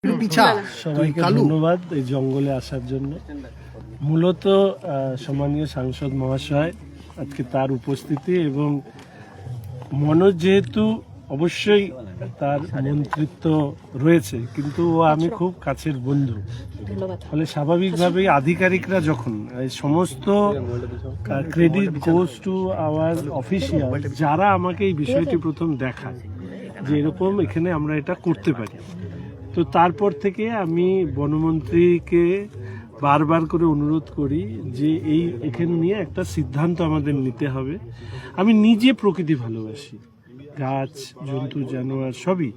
সবাইকে ধন্যবাদ এই জঙ্গলে আসার জন্য। মূলত সম্মানীয় সাংসদ মহাশয় আজকে তার উপস্থিতি এবং মনোজ যেহেতু অবশ্যই তার মন্ত্রিত্ব রয়েছে কিন্তু ও আমি খুব কাছের বন্ধু, ফলে স্বাভাবিকভাবেই আধিকারিকরা যখন এই সমস্ত credit goes to our official যারা আমাকে এই বিষয়টি প্রথম দেখায় যে এরকম এখানে আমরা এটা করতে পারি, তো তারপর থেকে আমি বনমন্ত্রীকে বারবার করে অনুরোধ করি যে এখানে নিয়ে একটা সিদ্ধান্ত আমাদের নিতে হবে। আমি নিজে প্রকৃতি ভালোবাসি, গাছ জন্তু জানোয়ার সবই।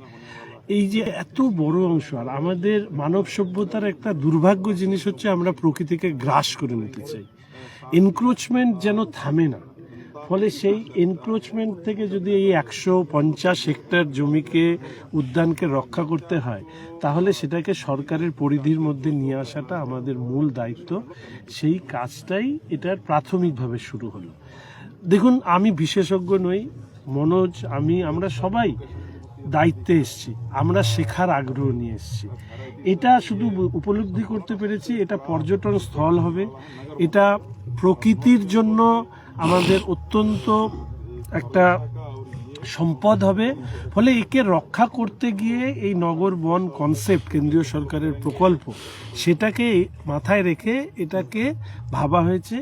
এই যে এত বড় অংশ, আর আমাদের মানব সভ্যতার একটা দুর্ভাগ্য জিনিস হচ্ছে আমরা প্রকৃতিকে গ্রাস করে নিতে চাই, এনক্রোচমেন্ট যেন থামে না। ফলে সেই এনক্রোচমেন্ট থেকে যদি এই 150 হেক্টর জমিকে উদ্যানকে রক্ষা করতে হয় তাহলে সেটাকে সরকারের পরিধির মধ্যে নিয়ে আসাটা আমাদের মূল দায়িত্ব। সেই কাজটাই এটার প্রাথমিকভাবে শুরু হলো। দেখুন, আমি বিশেষজ্ঞ নই, মনোজ আমরা সবাই দায়িত্বে এসেছি, আমরা শেখার আগ্রহ নিয়ে এসেছি। এটা শুধু উপলব্ধি করতে পেরেছি এটা পর্যটন স্থল হবে, এটা প্রকৃতির জন্য আমাদের অত্যন্ত একটা সম্পদ হবে। ফলে একে রক্ষা করতে গিয়ে এই নগর বন কনসেপ্ট কেন্দ্রীয় সরকারের প্রকল্প সেটাকে মাথায় রেখে এটাকে ভাবা হয়েছে।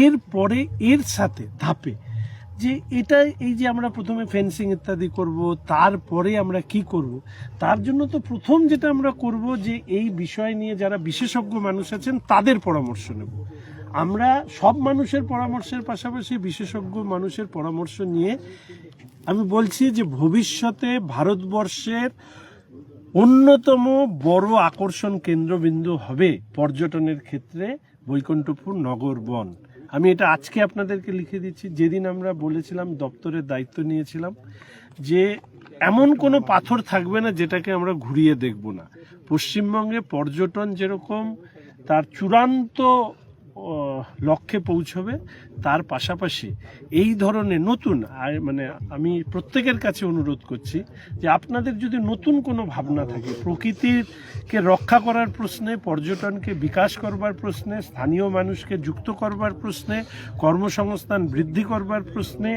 এরপরে এর সাথে ধাপে যে এটা এই যে আমরা প্রথমে ফেন্সিং ইত্যাদি করব, তারপরে আমরা কি করব, তার জন্য তো প্রথম যেটা আমরা করব যে এই বিষয় নিয়ে যারা বিশেষজ্ঞ মানুষ আছেন তাদের পরামর্শ নেব। আমরা সব মানুষের পরামর্শের পাশাপাশি বিশেষজ্ঞ মানুষের পরামর্শ নিয়ে আমি বলছি যে ভবিষ্যতে ভারতবর্ষের অন্যতম বড় আকর্ষণ কেন্দ্রবিন্দু হবে পর্যটনের ক্ষেত্রে বৈকুণ্ঠপুর নগর বন। আমি এটা আজকে আপনাদেরকে লিখে দিচ্ছি। যেদিন আমরা বলেছিলাম, দপ্তরের দায়িত্ব নিয়েছিলাম, যে এমন কোনো পাথর থাকবে না যেটাকে আমরা ঘুরিয়ে দেখব না। পশ্চিমবঙ্গে পর্যটন যেরকম তার চূড়ান্ত লক্ষ্যে পৌঁছবে, তার পাশাপাশি এই ধরনের নতুন আমি প্রত্যেকের কাছে অনুরোধ করছি যে আপনাদের যদি নতুন কোনো ভাবনা থাকে প্রকৃতিকে রক্ষা করার প্রশ্নে, পর্যটনকে বিকাশ করবার প্রশ্নে, স্থানীয় মানুষকে যুক্ত করবার প্রশ্নে, কর্মসংস্থান বৃদ্ধি করবার প্রশ্নে,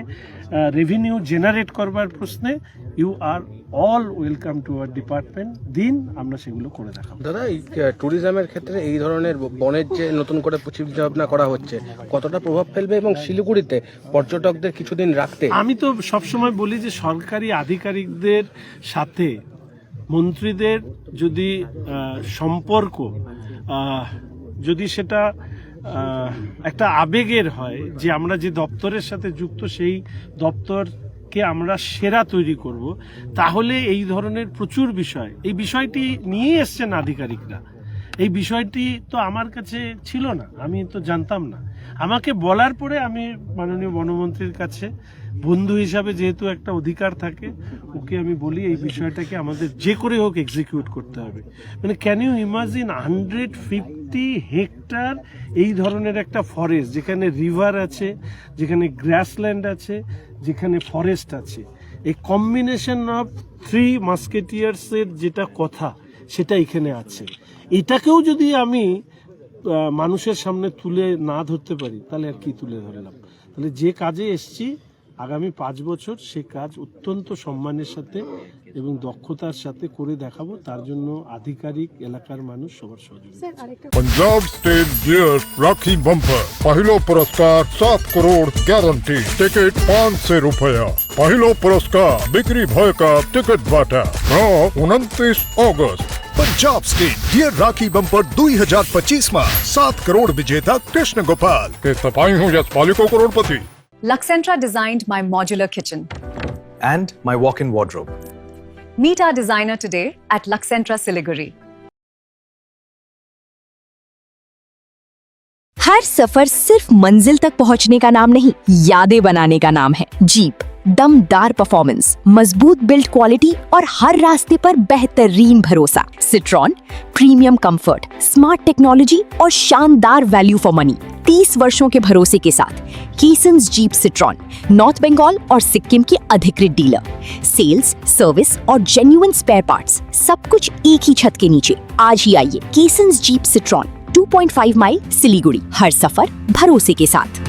রেভিনিউ জেনারেট করবার প্রশ্নে, you are all welcome to our department. দিন আমরা সেগুলো করে দেখাবো। দাদা, এই ট্যুরিজমের ক্ষেত্রে এই ধরনের বনের যে নতুন করে চিন্তা ভাবনা করা হচ্ছে কতটা প্রভাব ফেলবে, এবং শিলিগুড়িতে পর্যটকদের কিছুদিন রাখতে? আমি তো সবসময় বলি যে সরকারি আধিকারিকদের সাথে মন্ত্রীদের যদি সম্পর্ক যদি সেটা একটা আবেগের হয়, যে আমরা যে দপ্তরের সাথে যুক্ত সেই দপ্তরকে আমরা সেরা তৈরি করব, তাহলে এই ধরনের প্রচুর বিষয়, এই বিষয়টি নিয়ে এসছেন আধিকারিকরা। এই বিষয়টি তো আমার কাছে ছিল না, আমি তো জানতাম না। আমাকে বলার পরে আমি মাননীয় বনমন্ত্রীর কাছে বন্ধু হিসাবে যেহেতু একটা অধিকার থাকে, ওকে আমি বলি এই বিষয়টাকে আমাদের যে করে হোক এক্সিকিউট করতে হবে। ক্যান ইউ ইমাজিন 150 হেক্টর এই ধরনের একটা ফরেস্ট, যেখানে রিভার আছে, যেখানে গ্রাসল্যান্ড আছে, যেখানে ফরেস্ট আছে, এই কম্বিনেশন অফ 3 মাস্কেটিয়ার্সের যেটা কথা সেটা এখানে আছে। এটাকেও যদি আমি মানুষের সামনে তুলে না ধরতে পারি তাহলে আর কি তুলে ধরলাম? তাহলে যে কাজে এসছি আগামী 5 বছর সে কাজ অত্যন্ত সম্মানের সাথে এবং দক্ষতার সাথে করে দেখাবো। তার জন্য আধিকারিক, এলাকার মানুষ সবার সহযোগিতা। पंजाब स्टेट गियर राखी बम्पर पहिलो पुरस्कार 7 करोड़ गारंटी, टिकट 500 रुपया। पहिलो पुरस्कार बिक्री भय का टिकट बाटा 29 अगस्त। पंजाब स्टेट गियर राखी बम्पर 2025 में 7 करोड़ विजेता कृष्ण गोपाल के तपाई हूँ यशपालिको करोड़पति। Luxentra designed my modular kitchen and my walk-in wardrobe. Meet our designer today at Luxentra Siliguri. हर सफर सिर्फ मंजिल तक पहुंचने का नाम नहीं, यादें बनाने का नाम है। जीप, दमदार परफॉर्मेंस, मजबूत बिल्ड क्वालिटी और हर रास्ते पर बेहतरीन भरोसा। Citroen, premium comfort, smart technology और शानदार वैल्यू फॉर मनी। 30 वर्षों के भरोसे के साथ केसन्स जीप सिट्रॉन नॉर्थ बंगाल और सिक्किम के अधिकृत डीलर। सेल्स, सर्विस और जेन्युइन स्पेयर पार्ट्स सब कुछ एक ही छत के नीचे। आज ही आइए केसन्स जीप सिट्रॉन 2.5 माइल सिलीगुड़ी। हर सफर भरोसे के साथ।